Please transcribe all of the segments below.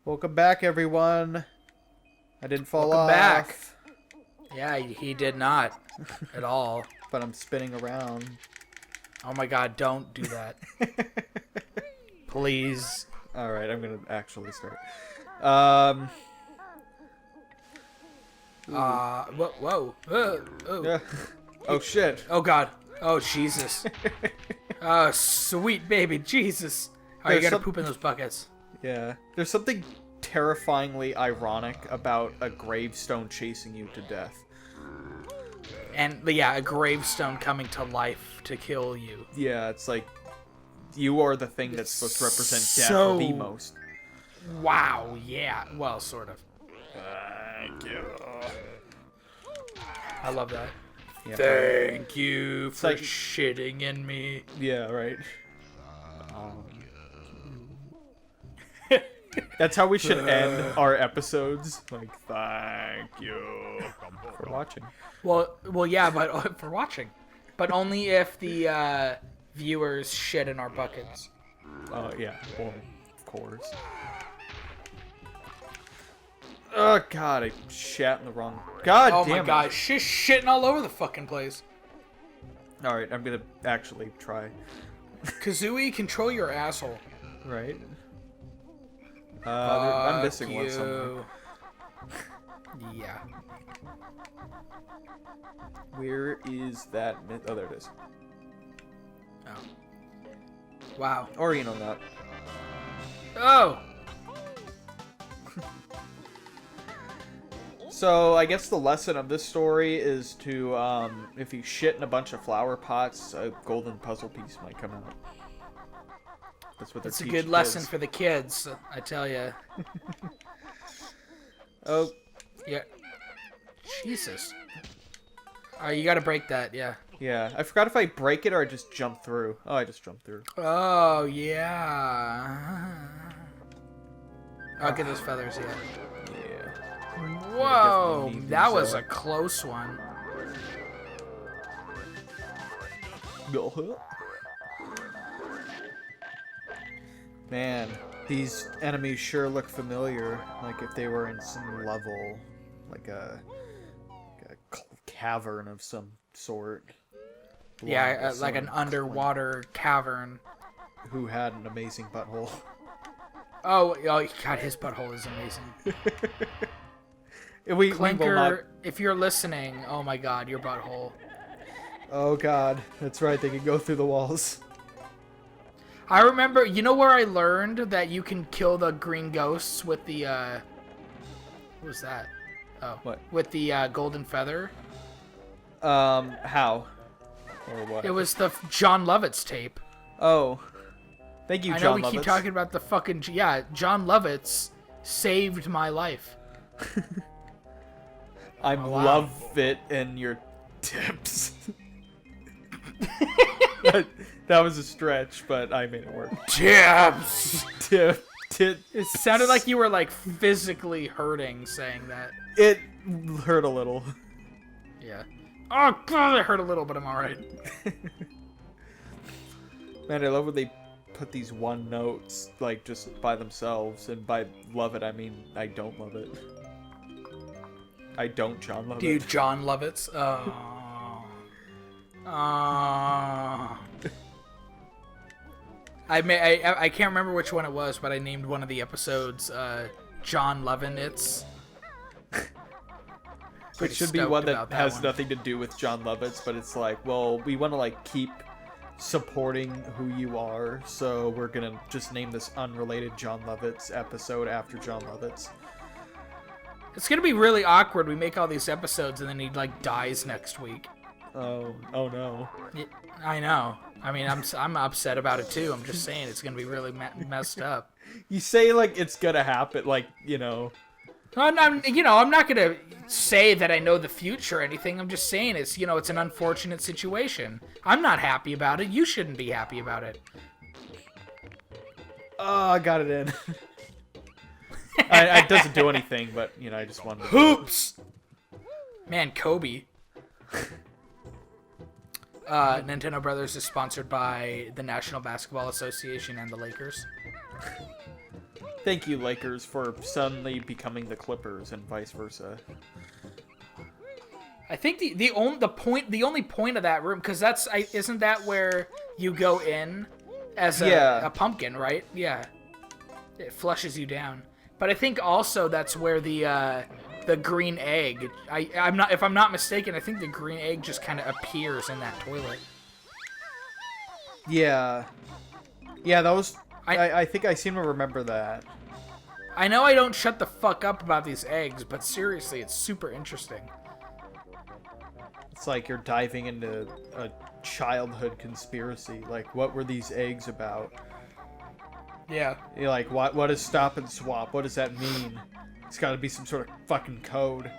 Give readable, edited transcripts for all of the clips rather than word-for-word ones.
Welcome back, everyone. I didn't fall off. Welcome back. Yeah, he did not at all. But I'm spinning around. Oh my god, don't do that. Please. Alright, I'm gonna actually start. Whoa. Yeah. Oh, shit. Oh god. Oh, Jesus. Oh, sweet baby Jesus. Oh, you gotta poop in those buckets. Yeah. There's something terrifyingly ironic about a gravestone chasing you to death. And, yeah, a gravestone coming to life to kill you. Yeah, it's like you are the thing that's supposed to represent death the most. Wow, yeah. Well, sort of. Thank you. I love that. Yeah, Thank you for like, shitting in me. Yeah, right. That's how we should end our episodes. Like, thank you for watching. Well, yeah, but for watching, but only if the viewers shit in our buckets. Oh yeah, well, of course. Oh god, I shat in the wrong. God oh damn it! Oh my god, she's shitting all over the fucking place. All right, I'm gonna actually try. Kazooie, control your asshole. Right. I'm missing one somewhere. Yeah. Where is that? Oh, there it is. Oh. Wow. Or you know that. Oh. So I guess the lesson of this story is to, if you shit in a bunch of flower pots, a golden puzzle piece might come out. That's what they're It's a teaching good lesson kids. for the kids, I tell you. Oh. Yeah. Jesus. Oh, you gotta break that, yeah. Yeah, I forgot if I break it or I just jump through. Oh, I just jumped through. Oh, yeah. I'll get those feathers, yeah. Yeah. Whoa, need that these, was a close one. Man, these enemies sure look familiar. Like if they were in some level, like a cavern of some sort. Yeah, like an underwater cavern. Who had an amazing butthole. Oh, God, his butthole is amazing. we Clinker, will not... if you're listening, oh my god, your butthole. Oh god, that's right, they can go through the walls. I remember, you know where I learned that you can kill the green ghosts with the, what was that? Oh. What? With the, golden feather? How? Or what? It was the John Lovitz tape. Oh. Thank you, John Lovitz. I know we keep talking about the fucking... Yeah, John Lovitz saved my life. I love it in your tips. that was a stretch, but I made it work. Tips! It sounded like you were, like, physically hurting saying that. It hurt a little. Yeah. Oh, God, it hurt a little, but I'm alright. Man, I love when they put these one notes, like, just by themselves. And by love it, I mean I don't love it. I don't John Lovitz. Dude, John Lovitz. Oh. Oh. I can't remember which one it was, but I named one of the episodes John Lovinitz. It should be one that has nothing to do with John Lovitz, but it's like, well, we want to like keep supporting who you are, so we're gonna just name this unrelated John Lovitz episode after John Lovitz. It's gonna be really awkward. We make all these episodes and then he like dies next week. Oh no. I know. I mean, I'm upset about it too. I'm just saying it's gonna be really messed up. You say like it's gonna happen, like you know. I'm not gonna say that I know the future or anything. I'm just saying it's an unfortunate situation. I'm not happy about it. You shouldn't be happy about it. Oh, I got it in. It doesn't do anything, but I just wanted to... Hoops! Man, Kobe. Nintendo Brothers is sponsored by the National Basketball Association and the Lakers. Thank you, Lakers, for suddenly becoming the Clippers and vice versa. I think the only point of that room, because isn't that where you go in as a pumpkin, right? Yeah, it flushes you down. But I think also that's where the green egg. If I'm not mistaken, I think the green egg just kind of appears in that toilet. Yeah, that was. I think I seem to remember that. I know I don't shut the fuck up about these eggs, but seriously, it's super interesting. It's like you're diving into a childhood conspiracy. Like, what were these eggs about? Yeah. You're like, what is stop and swap? What does that mean? It's got to be some sort of fucking code.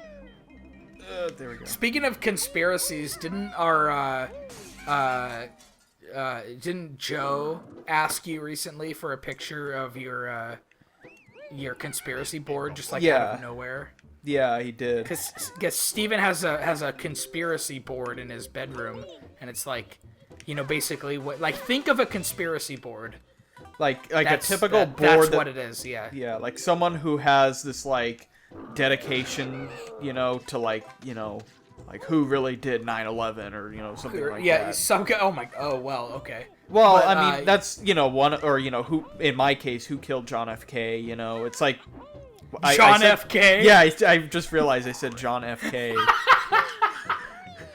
There we go. Speaking of conspiracies, didn't Joe ask you recently for a picture of your conspiracy board, just like out of nowhere? Yeah, he did. Because Steven has a conspiracy board in his bedroom, and it's like, basically think of a conspiracy board. Like a typical board. That's what it is. Yeah. Yeah, like someone who has this like dedication, to like who really did 9/11 or something like that. Yeah, some guy. Oh well, okay. Well, but, I mean, that's one, or who in my case, who killed John F. K. It's like John F. K. Yeah, I just realized I said John F. K.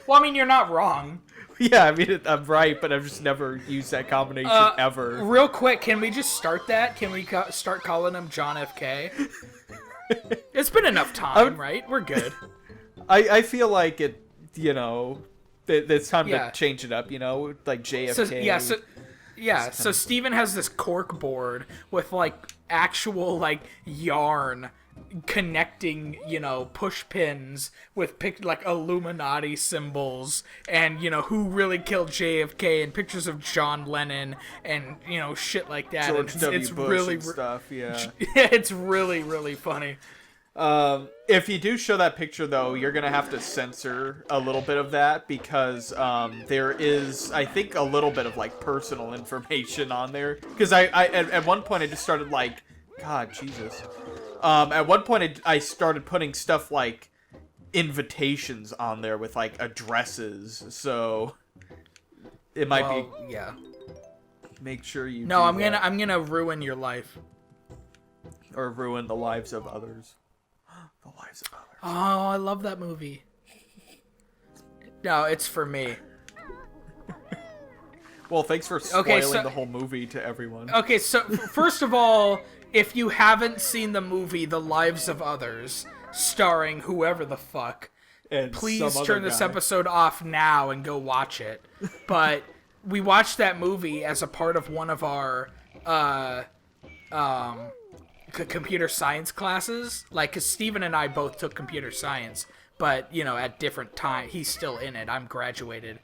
Well, I mean, you're not wrong. Yeah, I mean, I'm right, but I've just never used that combination ever. Real quick, can we just start that? Can we start calling him John F. K.? It's been enough time, right? We're good. I feel like it, it's time to change it up, like JFK. So Steven has this cork board with, like, actual, like, yarn connecting, push pins with like Illuminati symbols and, who really killed JFK and pictures of John Lennon and, shit like that. George W. It's Bush really, and stuff, yeah. It's really, really funny. If you do show that picture, though, you're gonna have to censor a little bit of that because there is, I think, a little bit of like personal information on there. Because I at one point I just started like, God, Jesus. At one point I started putting stuff like invitations on there with like addresses, so it might be. Yeah. Make sure you. No, I'm gonna ruin your life. Or ruin the lives of others. The lives of others. Oh, I love that movie. No, it's for me. Well, thanks for spoiling the whole movie to everyone. Okay, so first of all, if you haven't seen the movie The Lives of Others, starring whoever the fuck, please turn this episode off now and go watch it. But we watched that movie as a part of one of our computer science classes, like, because Steven and I both took computer science, but at different time. He's still in it. I'm graduated,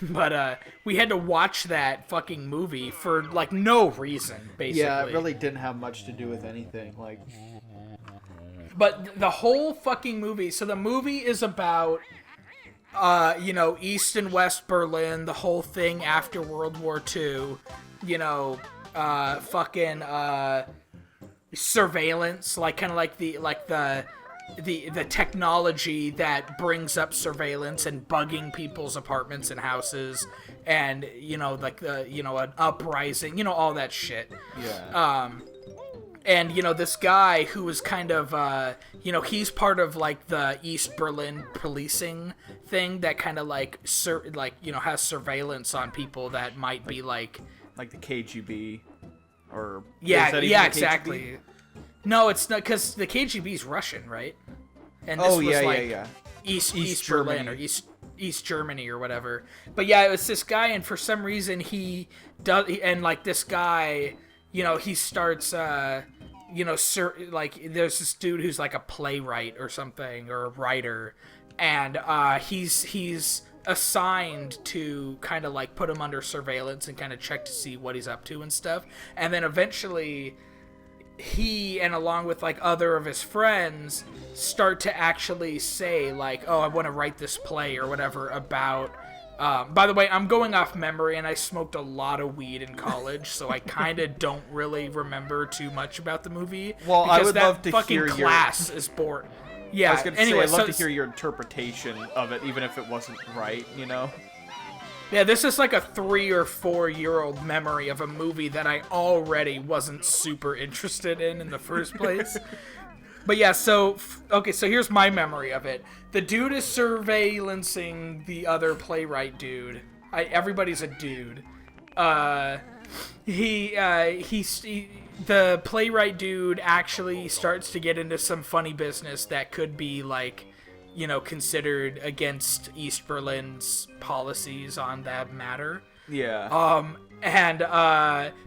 but we had to watch that fucking movie for like no reason, basically. Yeah, it really didn't have much to do with anything, like. But the whole fucking movie. So the movie is about East and West Berlin, the whole thing after World War II. Surveillance, like kind of like the technology that brings up surveillance and bugging people's apartments and houses, and an uprising, all that shit. Yeah. And this guy who was kind of he's part of like the East Berlin policing thing that kind of like has surveillance on people that might be like the KGB. Or exactly. KGB? No, it's not, because the KGB's Russian, right? And this was East Berlin or East Germany or whatever. But yeah, it was this guy, and for some reason this guy, he starts there's this dude who's like a playwright or something, or a writer, and he's assigned to kind of like put him under surveillance and kind of check to see what he's up to and stuff. And then eventually he, and along with like other of his friends, start to actually say like, oh, I want to write this play or whatever about By the way, I'm going off memory, and I smoked a lot of weed in college, so I kind of don't really remember too much about the movie. Well, I would love to hear your... class is boring. Yeah, I was going to say, I'd love to hear your interpretation of it, even if it wasn't right, you know? Yeah, this is like a 3 or 4 year old memory of a movie that I already wasn't super interested in the first place. But yeah, so here's my memory of it. The dude is surveillancing the other playwright dude. Everybody's a dude. The playwright dude actually starts to get into some funny business that could be like, you know, considered against East Berlin's policies on that matter. Yeah.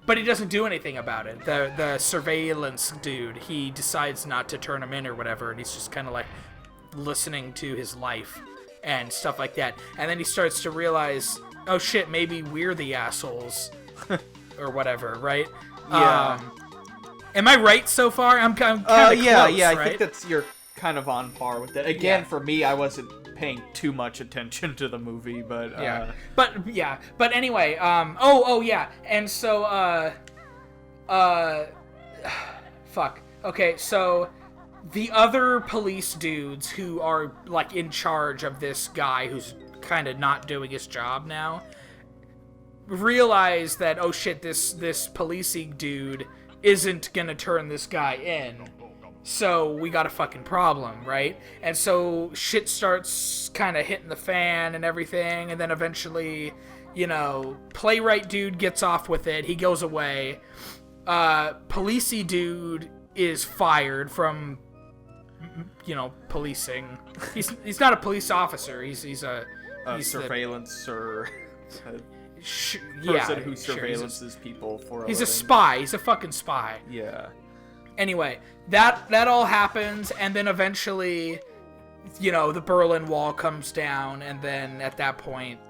But he doesn't do anything about it. The surveillance dude, he decides not to turn him in or whatever, and he's just kind of like listening to his life and stuff like that. And then he starts to realize, oh shit, maybe we're the assholes or whatever, right? Yeah. Am I right so far? I'm kind of close, right? I think you're kind of on par with it. Again, for me, I wasn't paying too much attention to the movie, but but anyway, and so fuck. Okay, so the other police dudes who are like in charge of this guy who's kind of not doing his job now realize that, oh shit, this policing dude isn't gonna turn this guy in. So we got a fucking problem, right? And so shit starts kind of hitting the fan and everything, and then eventually, you know, playwright dude gets off with it. He goes away. Policey dude is fired from, you know, policing. He's not a police officer. He's surveillance or person who surveillances people for a He's living. A spy. He's a fucking spy. Yeah. Anyway, that all happens, and then eventually, you know, the Berlin Wall comes down, and then at that point,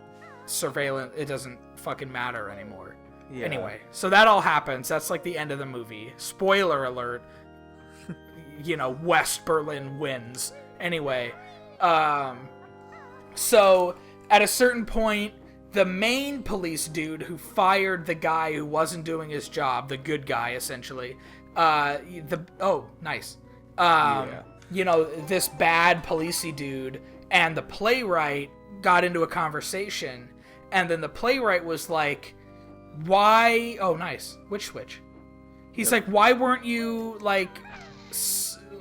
surveillance, it doesn't fucking matter anymore. Yeah. Anyway, so that all happens. That's like the end of the movie. Spoiler alert. You know, West Berlin wins. Anyway, so at a certain point, the main police dude who fired the guy who wasn't doing his job, the good guy essentially, nice. You know, this bad policey dude and the playwright got into a conversation, and then the playwright was like, why? Oh, nice. Which switch? He's like, why weren't you like?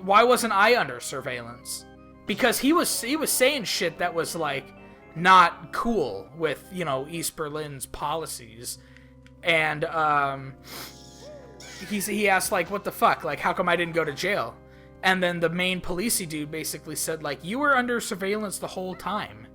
Why wasn't I under surveillance? Because he was saying shit that was like not cool with, you know, East Berlin's policies, and he asked like, what the fuck? Like, how come I didn't go to jail? And then the main policey dude basically said like, you were under surveillance the whole time.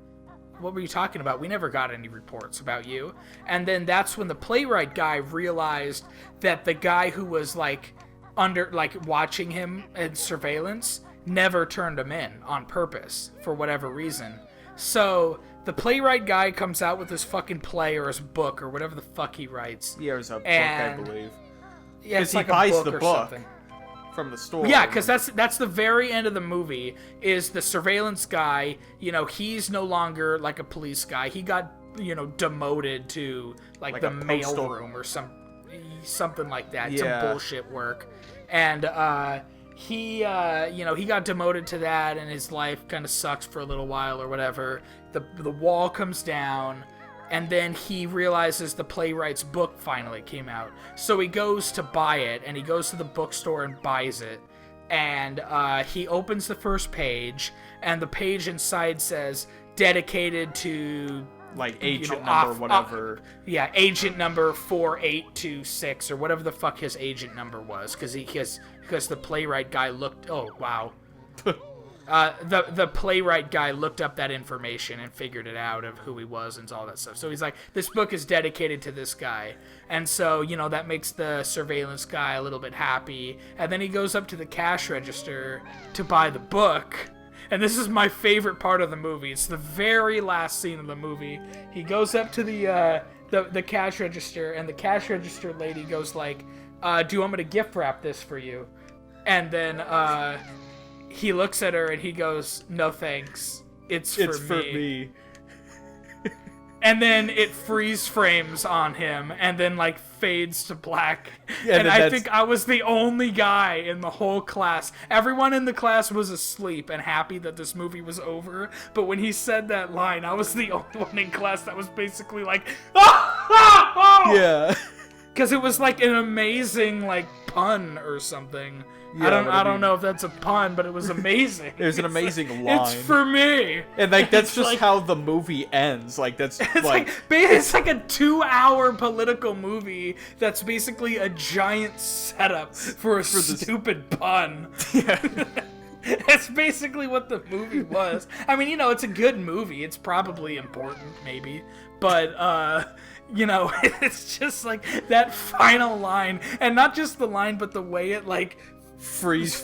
What were you talking about? We never got any reports about you. And then that's when the playwright guy realized that the guy who was like under, like watching him in surveillance never turned him in on purpose for whatever reason. So the playwright guy comes out with his fucking play or his book or whatever the fuck he writes. Yeah, it was a book, I believe. Yeah, it's like he buys a book the or book something from the store. Yeah, because that's the very end of the movie. Is the surveillance guy? You know, he's no longer like a police guy. He got, you know, demoted to like the mail room or something like that. Yeah. Some bullshit work, and he got demoted to that, and his life kind of sucks for a little while or whatever. The wall comes down, and then he realizes the playwright's book finally came out. So he goes to buy it, and he goes to the bookstore and buys it. And he opens the first page, and the page inside says, dedicated to... like agent number whatever. Yeah, agent number 4826, or whatever the fuck his agent number was. Because the playwright guy looked... Oh, wow. The playwright guy looked up that information and figured it out of who he was and all that stuff. So he's like, this book is dedicated to this guy. And so, you know, that makes the surveillance guy a little bit happy. And then he goes up to the cash register to buy the book. And this is my favorite part of the movie. It's the very last scene of the movie. He goes up to the cash register, and the cash register lady goes like, do you want me to gift wrap this for you? And then, he looks at her and he goes, no thanks. It's for me. and then it freeze frames on him, and then like fades to black. Yeah, and I think I was the only guy in the whole class. Everyone in the class was asleep and happy that this movie was over. But when he said that line, I was the only one in class that was basically like, oh! Yeah. Because it was like an amazing like pun or something. Yeah, I don't know if that's a pun, but it was amazing. It was an amazing line. It's for me. And like that's just like, how the movie ends. Like that's it's like a 2-hour political movie that's basically a giant setup for a stupid pun. Yeah. That's basically what the movie was. I mean, you know, it's a good movie. It's probably important, maybe. But, you know, it's just like that final line. And not just the line, but the way it, like, freeze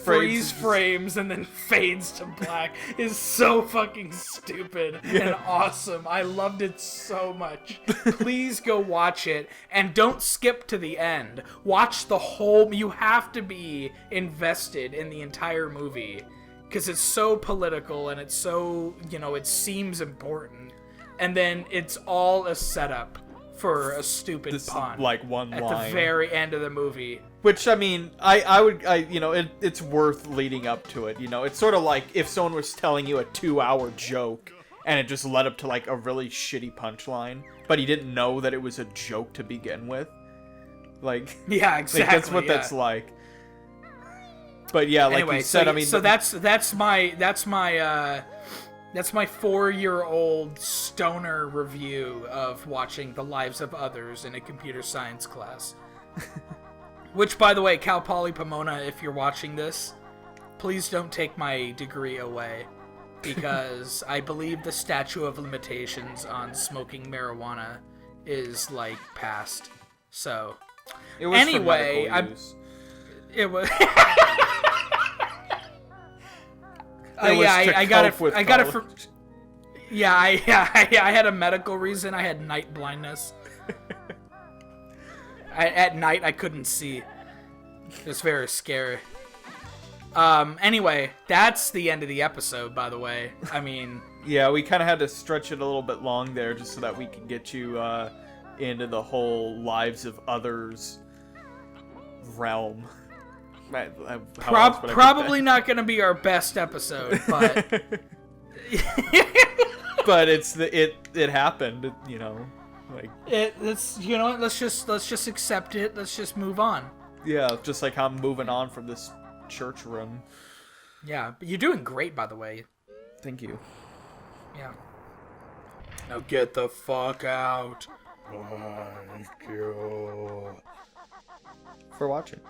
frames and then fades to black is so fucking stupid and awesome. I loved it so much. Please go watch it and don't skip to the end. Watch the whole. You have to be invested in the entire movie because it's so political and it's so, you know, it seems important, and then it's all a setup for a stupid pun, like one at line the very end of the movie. Which, I mean, I would, you know, it's worth leading up to it, you know? It's sort of like if someone was telling you a 2-hour joke, and it just led up to, like, a really shitty punchline, but he didn't know that it was a joke to begin with. Like... Yeah, exactly. Like, that's what that's like. But yeah, like anyway, you said, so, I mean... So that's my 4-year-old stoner review of watching The Lives of Others in a computer science class. Which, by the way, Cal Poly Pomona, if you're watching this, please don't take my degree away, because I believe the statute of limitations on smoking marijuana is, like, past. So, it was anyway, it was... I got it from... Yeah, I had a medical reason. I had night blindness. At night, I couldn't see. It was very scary. Anyway, that's the end of the episode, by the way. I mean... Yeah, we kind of had to stretch it a little bit long there just so that we could get you into the whole Lives of Others realm. Probably not going to be our best episode, but... But it happened, you know. Like it's you know what, let's just accept it. Let's just move on. Yeah, just like I'm moving on from this church room. Yeah, but you're doing great, by the way. Thank you. Yeah. Now get the fuck out. Thank you for watching.